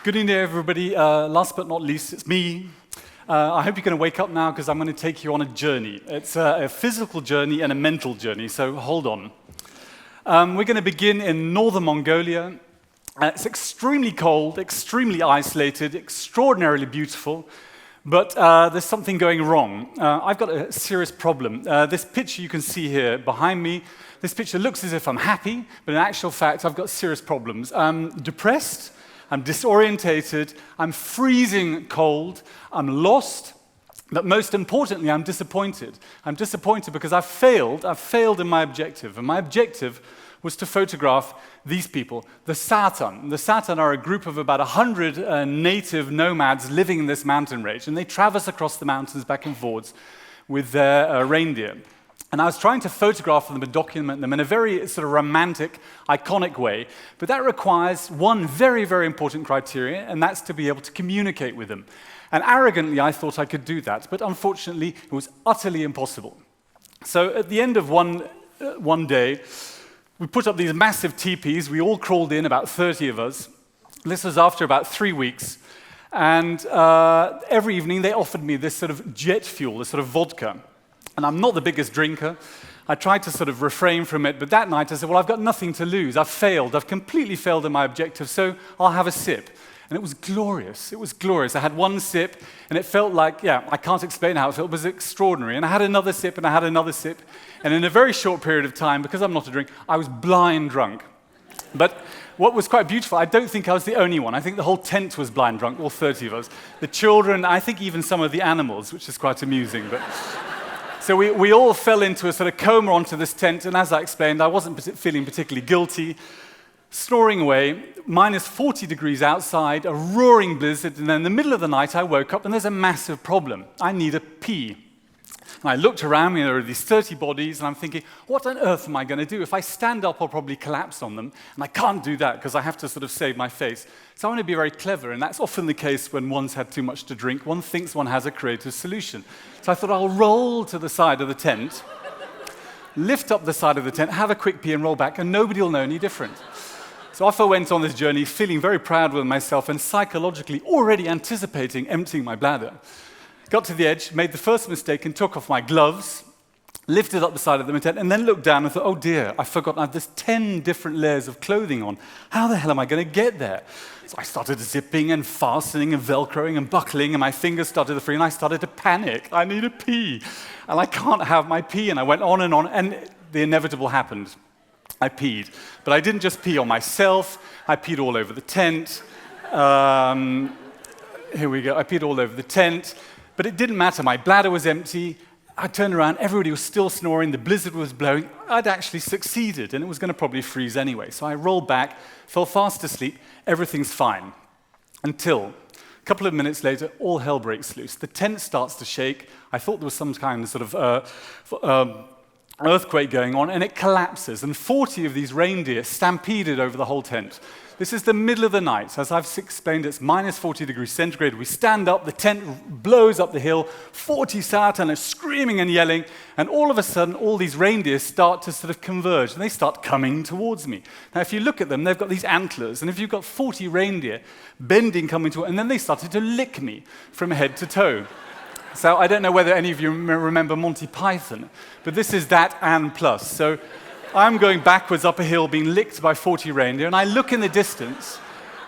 Good evening, everybody. Last but not least, it's me. I hope you're going to wake up now because I'm going to take you on a journey. It's a physical journey and a mental journey, so hold on. We're going to begin in northern Mongolia. It's extremely cold, extremely isolated, extraordinarily beautiful, but there's something going wrong. I've got a serious problem. This picture you can see here behind me, this picture looks as if I'm happy, but in actual fact, I've got serious problems. I'm depressed. I'm disorientated, I'm freezing cold, I'm lost, but most importantly, I'm disappointed. I'm disappointed because I've failed in my objective, and my objective was to photograph these people, the Satan. The Satan are a group of about 100 native nomads living in this mountain range, and they traverse across the mountains back and forwards with their reindeer. And I was trying to photograph them and document them in a very sort of romantic, iconic way, but that requires one very, very important criteria, and that's to be able to communicate with them. And arrogantly, I thought I could do that, but unfortunately, it was utterly impossible. So at the end of one day, we put up these massive teepees. We all crawled in, about 30 of us. This was after about 3 weeks. And every evening, they offered me this sort of jet fuel, this sort of vodka. And I'm not the biggest drinker. I tried to sort of refrain from it, but that night I said, well, I've got nothing to lose. I've failed. I've completely failed in my objective, so I'll have a sip. And it was glorious. It was glorious. I had one sip, and it felt like, I can't explain how it felt. It was extraordinary. And I had another sip, and I had another sip. And in a very short period of time, because I'm not a drinker, I was blind drunk. But what was quite beautiful, I don't think I was the only one. I think the whole tent was blind drunk, all 30 of us. The children, I think even some of the animals, which is quite amusing. But so we all fell into a sort of coma onto this tent, and as I explained, I wasn't feeling particularly guilty, snoring away, minus 40 degrees outside, a roaring blizzard, and then in the middle of the night I woke up and there's a massive problem. I need a pee. And I looked around me, and there are these 30 bodies, and I'm thinking, what on earth am I going to do? If I stand up, I'll probably collapse on them, and I can't do that because I have to sort of save my face. So I want to be very clever, and that's often the case when one's had too much to drink. One thinks one has a creative solution. So I thought I'll roll to the side of the tent, lift up the side of the tent, have a quick pee and roll back, and nobody will know any different. So off I went on this journey, feeling very proud with myself and psychologically already anticipating emptying my bladder. Got to the edge, made the first mistake and took off my gloves, lifted up the side of the tent, and then looked down and thought, oh dear, I've forgotten I have this 10 different layers of clothing on. How the hell am I going to get there? So I started zipping and fastening and velcroing and buckling, and my fingers started to free, and I started to panic. I need a pee, and I can't have my pee. And I went on, and the inevitable happened. I peed. But I didn't just pee on myself. I peed all over the tent. Here we go. I peed all over the tent. But it didn't matter. My bladder was empty. I turned around. Everybody was still snoring. The blizzard was blowing. I'd actually succeeded, and it was going to probably freeze anyway. So I rolled back, fell fast asleep. Everything's fine. Until a couple of minutes later, all hell breaks loose. The tent starts to shake. I thought there was some kind of sort of earthquake going on, and it collapses. And 40 of these reindeer stampeded over the whole tent. This is the middle of the night. As I've explained, it's minus 40 degrees centigrade. We stand up, the tent blows up the hill, 40 Satan are screaming and yelling, and all of a sudden, all these reindeer start to sort of converge, and they start coming towards me. Now, if you look at them, they've got these antlers, and if you've got 40 reindeer bending, coming to, and then they started to lick me from head to toe. So I don't know whether any of you remember Monty Python, but this is that and plus. So I'm going backwards up a hill being licked by 40 reindeer, and I look in the distance,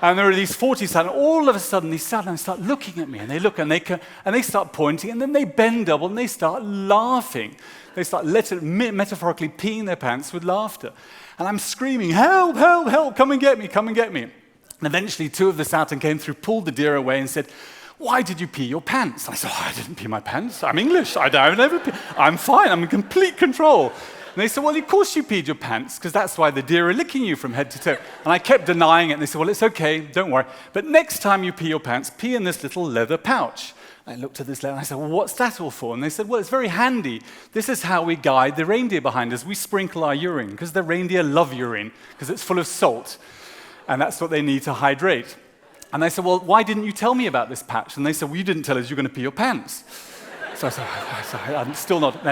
and there are these 40 Satan. All of a sudden, these Satan start looking at me, and they look, and they start pointing, and then they bend double, and they start laughing. They start metaphorically peeing their pants with laughter. And I'm screaming, help, help, help, come and get me, come and get me. And eventually, 2 of the Satan came through, pulled the deer away, and said, why did you pee your pants? And I said, I didn't pee my pants. I'm English. I never pee. I'm fine. I'm in complete control. And they said, well, of course you peed your pants, because that's why the deer are licking you from head to toe. And I kept denying it, and they said, well, it's okay, don't worry. But next time you pee your pants, pee in this little leather pouch. And I looked at this leather, and I said, well, what's that all for? And they said, well, it's very handy. This is how we guide the reindeer behind us. We sprinkle our urine, because the reindeer love urine, because it's full of salt. And that's what they need to hydrate. And I said, well, why didn't you tell me about this patch? And they said, well, you didn't tell us you were going to pee your pants. So I said, I'm still not.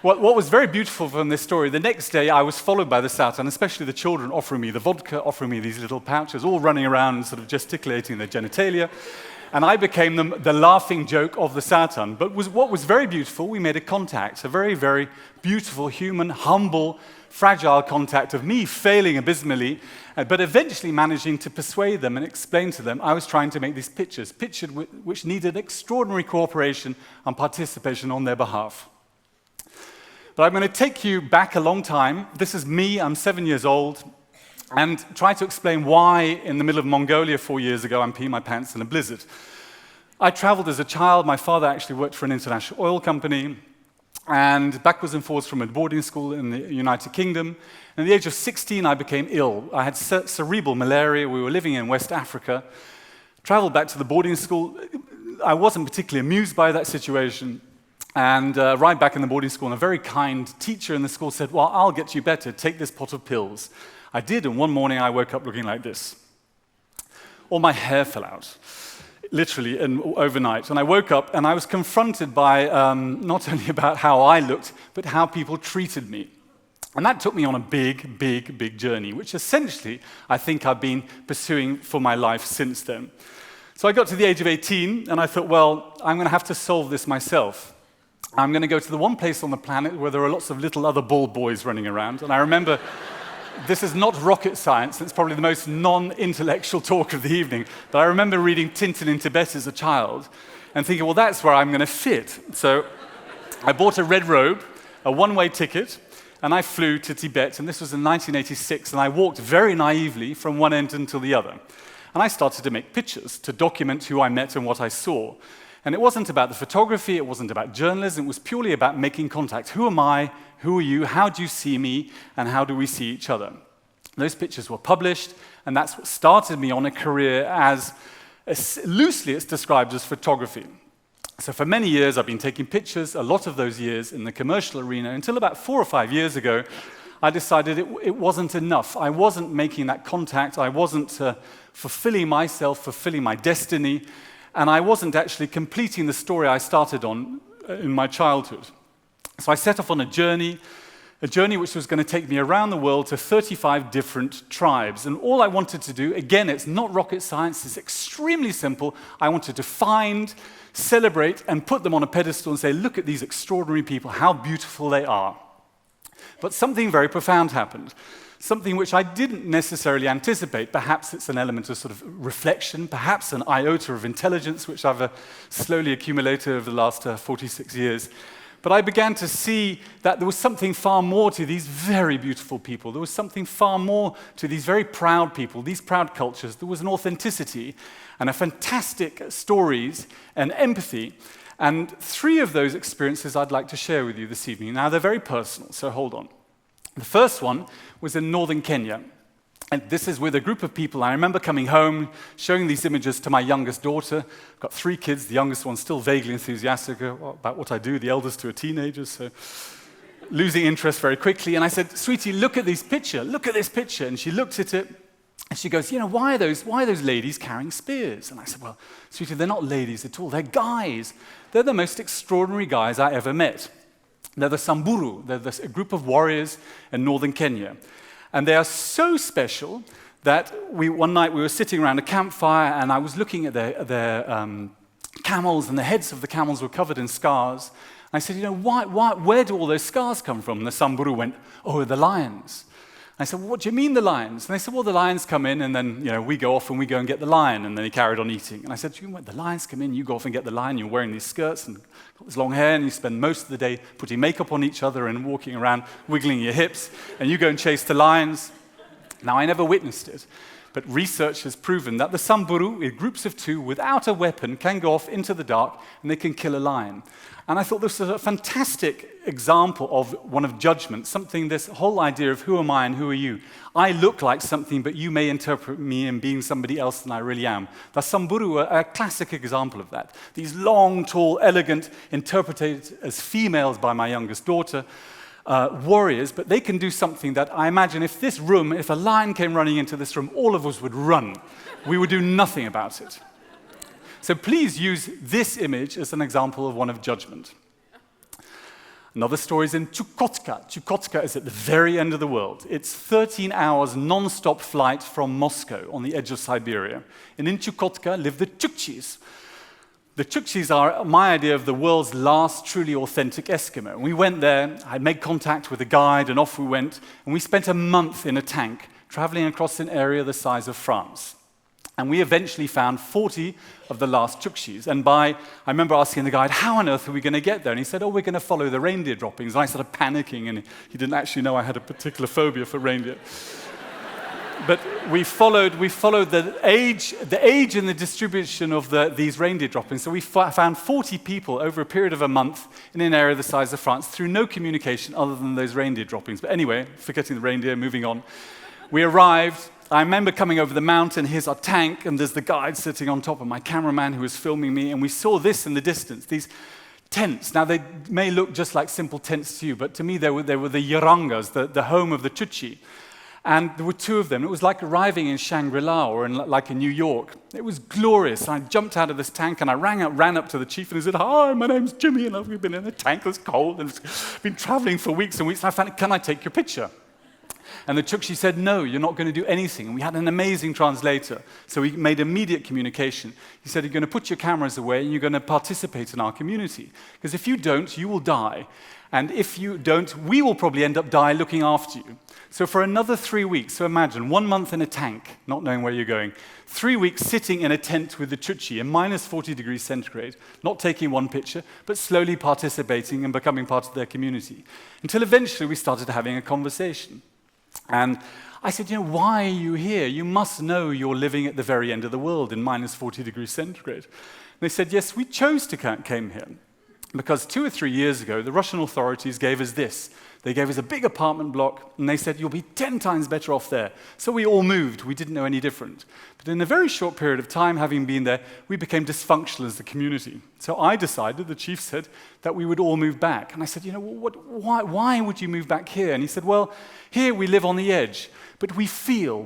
What was very beautiful from this story, the next day I was followed by the South, and especially the children offering me the vodka, offering me these little pouches, all running around and sort of gesticulating their genitalia. And I became the laughing joke of the Satan. But what was very beautiful, we made a contact, a very, very beautiful, human, humble, fragile contact of me failing abysmally, but eventually managing to persuade them and explain to them I was trying to make these pictures which needed extraordinary cooperation and participation on their behalf. But I'm going to take you back a long time. This is me, I'm 7 years old, and try to explain why in the middle of Mongolia 4 years ago I'm peeing my pants in a blizzard. I traveled as a child. My father actually worked for an international oil company, and backwards and forwards from a boarding school in the United Kingdom. And at the age of 16, I became ill. I had cerebral malaria. We were living in West Africa. Traveled back to the boarding school. I wasn't particularly amused by that situation. And right back in the boarding school, and a very kind teacher in the school said, well, I'll get you better. Take this pot of pills. I did, and one morning I woke up looking like this. All my hair fell out, literally, overnight. And I woke up, and I was confronted by not only about how I looked, but how people treated me. And that took me on a big, big, big journey, which essentially I think I've been pursuing for my life since then. So I got to the age of 18, and I thought, well, I'm going to have to solve this myself. I'm going to go to the one place on the planet where there are lots of little other bald boys running around. And I remember, this is not rocket science, it's probably the most non-intellectual talk of the evening, but I remember reading Tintin in Tibet as a child and thinking, well, that's where I'm going to fit. So I bought a red robe, a one-way ticket, and I flew to Tibet, and this was in 1986, and I walked very naively from one end until the other. And I started to make pictures to document who I met and what I saw. And it wasn't about the photography, it wasn't about journalism, it was purely about making contact. Who am I? Who are you? How do you see me? And how do we see each other? Those pictures were published, and that's what started me on a career as loosely it's described as photography. So for many years, I've been taking pictures, a lot of those years in the commercial arena, until about 4 or 5 years ago, I decided it wasn't enough. I wasn't making that contact, I wasn't fulfilling myself, fulfilling my destiny, and I wasn't actually completing the story I started on in my childhood. So I set off on a journey which was going to take me around the world to 35 different tribes. And all I wanted to do, again, it's not rocket science, it's extremely simple. I wanted to find, celebrate, and put them on a pedestal and say, look at these extraordinary people, how beautiful they are. But something very profound happened. Something which I didn't necessarily anticipate. Perhaps it's an element of sort of reflection, perhaps an iota of intelligence, which I've slowly accumulated over the last 46 years. But I began to see that there was something far more to these very beautiful people. There was something far more to these very proud people, these proud cultures. There was an authenticity and a fantastic stories and empathy. And 3 of those experiences I'd like to share with you this evening. Now, they're very personal, so hold on. The first one was in northern Kenya. And this is with a group of people. I remember coming home, showing these images to my youngest daughter. I've got 3 kids. The youngest one's still vaguely enthusiastic about what I do. The eldest 2 are teenagers, so losing interest very quickly. And I said, sweetie, look at this picture. Look at this picture. And she looked at it, and she goes, why are those ladies carrying spears? And I said, well, sweetie, they're not ladies at all. They're guys. They're the most extraordinary guys I ever met. They're the Samburu. They're a group of warriors in northern Kenya. And they are so special that one night we were sitting around a campfire, and I was looking at their camels, and the heads of the camels were covered in scars. And I said, where do all those scars come from? And the Samburu went, oh, the lions. I said, well, what do you mean the lions? And they said, well, the lions come in, and then we go off and we go and get the lion. And then he carried on eating. And I said, the lions come in, you go off and get the lion. You're wearing these skirts and got this long hair, and you spend most of the day putting makeup on each other and walking around wiggling your hips, and you go and chase the lions. Now, I never witnessed it, but research has proven that the Samburu, in groups of 2, without a weapon, can go off into the dark, and they can kill a lion. And I thought this was a fantastic example of one of judgment, this whole idea of who am I and who are you. I look like something, but you may interpret me in being somebody else than I really am. The Samburu are a classic example of that. These long, tall, elegant, interpreted as females by my youngest daughter, warriors, but they can do something that I imagine if a lion came running into this room, all of us would run. We would do nothing about it. So please use this image as an example of one of judgment. Another story is in Chukotka. Chukotka is at the very end of the world. It's 13 hours non-stop flight from Moscow on the edge of Siberia. And in Chukotka live the Chukchis. The Chukchis are my idea of the world's last truly authentic Eskimo. We went there, I made contact with a guide, and off we went. And we spent a month in a tank, traveling across an area the size of France. And we eventually found 40 of the last Chukchis. And I remember asking the guide, how on earth are we going to get there? And he said, oh, we're going to follow the reindeer droppings. And I started panicking, and he didn't actually know I had a particular phobia for reindeer. But we followed the age and the distribution of these reindeer droppings. So we found 40 people over a period of a month in an area the size of France through no communication other than those reindeer droppings. But anyway, forgetting the reindeer, moving on. We arrived. I remember coming over the mountain, here's our tank, and there's the guide sitting on top of my cameraman who was filming me, and we saw this in the distance, these tents. Now, they may look just like simple tents to you, but to me, they were the Yarangas, the home of the Chuchi. And there were two of them. It was like arriving in Shangri-La or like in New York. It was glorious. I jumped out of this tank, and I ran up to the chief, and he said, hi, my name's Jimmy, and I've been in a tank that's cold, and it's been traveling for weeks and weeks, and I found, can I take your picture? And the Chukchi said, no, you're not going to do anything. And we had an amazing translator. So we made immediate communication. He said, you're going to put your cameras away and you're going to participate in our community. Because if you don't, you will die. And if you don't, we will probably end up dying looking after you. So for another 3 weeks, so imagine 1 month in a tank, not knowing where you're going, 3 weeks sitting in a tent with the Chukchi in minus 40 degrees centigrade, not taking one picture, but slowly participating and becoming part of their community. Until eventually we started having a conversation. And I said, why are you here? You must know you're living at the very end of the world in minus 40 degrees centigrade. And they said, yes, we chose to came here because 2 or 3 years ago, the Russian authorities gave us this. They gave us a big apartment block, and they said, you'll be 10 times better off there. So we all moved. We didn't know any different. But in a very short period of time, having been there, we became dysfunctional as a community. So I decided, the chief said, that we would all move back. And I said, why would you move back here? And he said, well, here we live on the edge. But we feel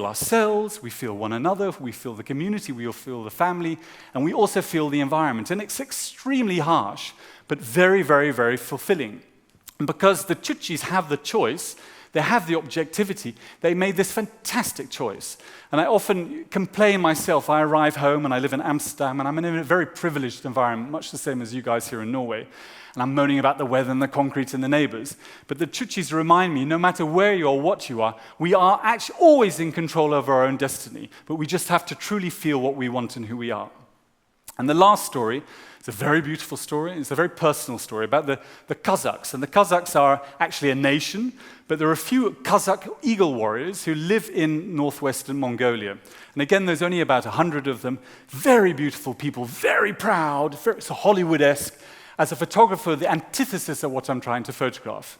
ourselves, we feel one another, we feel the community, we feel the family, and we also feel the environment. And it's extremely harsh, but very, very, very fulfilling. And because the Chukchis have the choice, they have the objectivity, they made this fantastic choice. And I often complain myself, I arrive home and I live in Amsterdam, and I'm in a very privileged environment, much the same as you guys here in Norway. And I'm moaning about the weather and the concrete and the neighbors. But the Chukchis remind me, no matter where you are, what you are, we are actually always in control of our own destiny. But we just have to truly feel what we want and who we are. And the last story, it's a very beautiful story. It's a very personal story about the Kazakhs. And the Kazakhs are actually a nation, but there are a few Kazakh eagle warriors who live in northwestern Mongolia. And again, there's only about 100 of them. Very beautiful people, very proud, very Hollywood-esque. As a photographer, the antithesis of what I'm trying to photograph.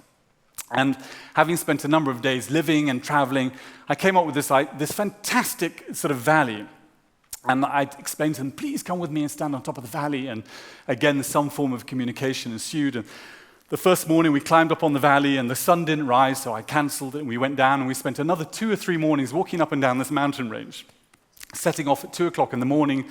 And having spent a number of days living and traveling, I came up with this fantastic sort of valley. And I explained to them, please come with me and stand on top of the valley. And again, some form of communication ensued. And the first morning, we climbed up on the valley, and the sun didn't rise, so I canceled it, and we went down, and we spent another 2 or 3 mornings walking up and down this mountain range, setting off at 2 o'clock in the morning,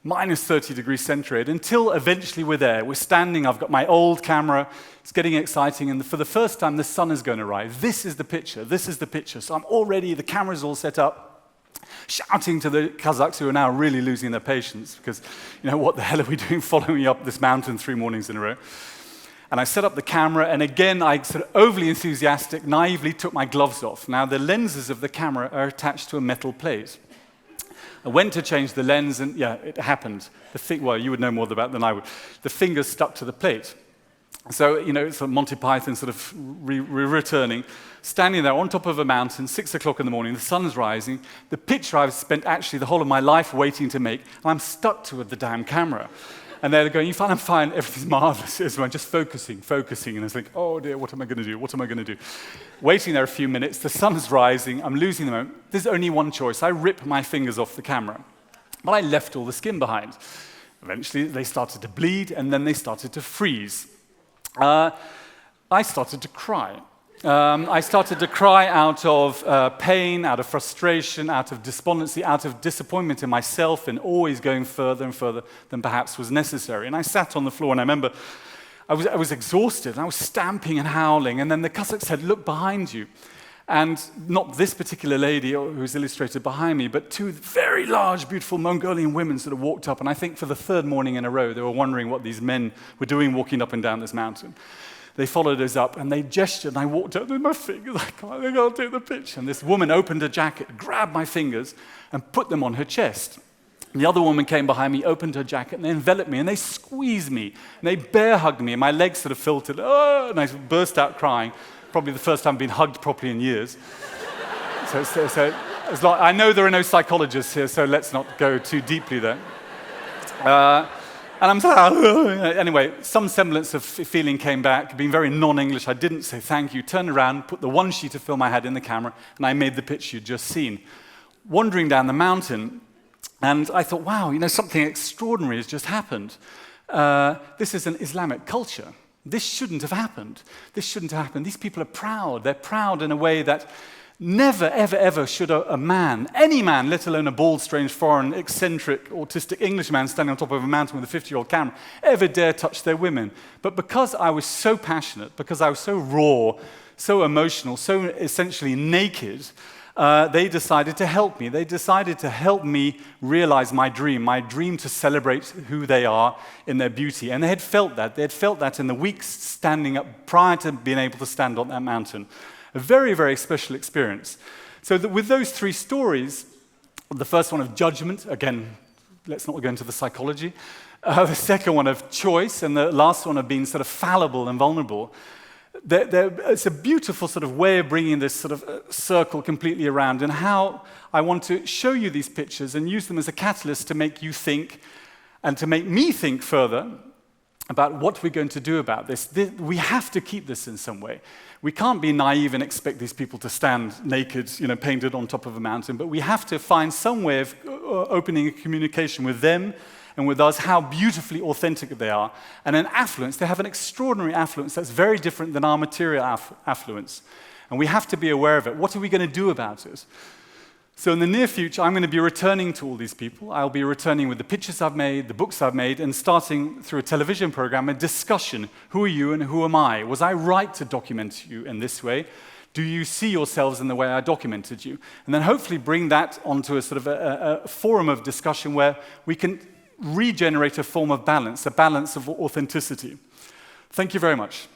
minus 30 degrees centigrade, until eventually we're there. We're standing, I've got my old camera, it's getting exciting, and for the first time, the sun is going to rise. This is the picture. So I'm all ready, the camera's all set up, shouting to the Kazakhs who are now really losing their patience, because, what the hell are we doing following me up this mountain 3 mornings in a row? And I set up the camera, and again, I sort of overly enthusiastic, naively took my gloves off. Now, the lenses of the camera are attached to a metal plate. I went to change the lens, and it happened. Well, you would know more about than I would. The fingers stuck to the plate. So, it's a Monty Python sort of returning, standing there on top of a mountain, 6 o'clock in the morning, the sun's rising. The picture I've spent actually the whole of my life waiting to make, and I'm stuck to the damn camera. And they're going, I'm fine, everything's marvelous. I'm just focusing, and it's like, oh dear, what am I going to do? Waiting there a few minutes, the sun's rising, I'm losing the moment. There's only one choice. I rip my fingers off the camera. But I left all the skin behind. Eventually, they started to bleed, and then they started to freeze. I started to cry. I started to cry out of pain, out of frustration, out of despondency, out of disappointment in myself, and always going further and further than perhaps was necessary. And I sat on the floor, and I remember I was exhausted, and I was stamping and howling, and then the Cossack said, look behind you. And not this particular lady who's illustrated behind me, but two very large, beautiful Mongolian women sort of walked up, and I think for the third morning in a row, they were wondering what these men were doing walking up and down this mountain. They followed us up, and they gestured, and I walked up with my fingers, I can't take the picture. And this woman opened her jacket, grabbed my fingers, and put them on her chest. And the other woman came behind me, opened her jacket, and they enveloped me, and they squeezed me, and they bear hugged me, and my legs sort of filtered, and I burst out crying. Probably the first time I've been hugged properly in years. So I know there are no psychologists here, so let's not go too deeply there. And I'm like, anyway, some semblance of feeling came back, being very non-English. I didn't say thank you, turned around, put the one sheet of film I had in the camera, and I made the pitch you'd just seen. Wandering down the mountain, and I thought, wow, something extraordinary has just happened. This is an Islamic culture. This shouldn't have happened. This shouldn't have happened. These people are proud. They're proud in a way that never, ever, ever should a man, any man, let alone a bald, strange, foreign, eccentric, autistic Englishman standing on top of a mountain with a 50-year-old camera, ever dare touch their women. But because I was so passionate, because I was so raw, so emotional, so essentially naked, they decided to help me. They decided to help me realize my dream to celebrate who they are in their beauty. And they had felt that. They had felt that in the weeks standing up prior to being able to stand on that mountain. A very, very special experience. So with those three stories, the first one of judgment, again, let's not go into the psychology, the second one of choice, and the last one of being sort of fallible and vulnerable, it's a beautiful sort of way of bringing this sort of circle completely around, and how I want to show you these pictures and use them as a catalyst to make you think and to make me think further about what we're going to do about this. We have to keep this in some way. We can't be naive and expect these people to stand naked, painted on top of a mountain, but we have to find some way of opening a communication with them and with us, how beautifully authentic they are. And an affluence, they have an extraordinary affluence that's very different than our material affluence. And we have to be aware of it. What are we going to do about it? So in the near future, I'm going to be returning to all these people. I'll be returning with the pictures I've made, the books I've made, and starting through a television program, a discussion. Who are you and who am I? Was I right to document you in this way? Do you see yourselves in the way I documented you? And then hopefully bring that onto a sort of a forum of discussion where we can regenerate a form of balance, a balance of authenticity. Thank you very much.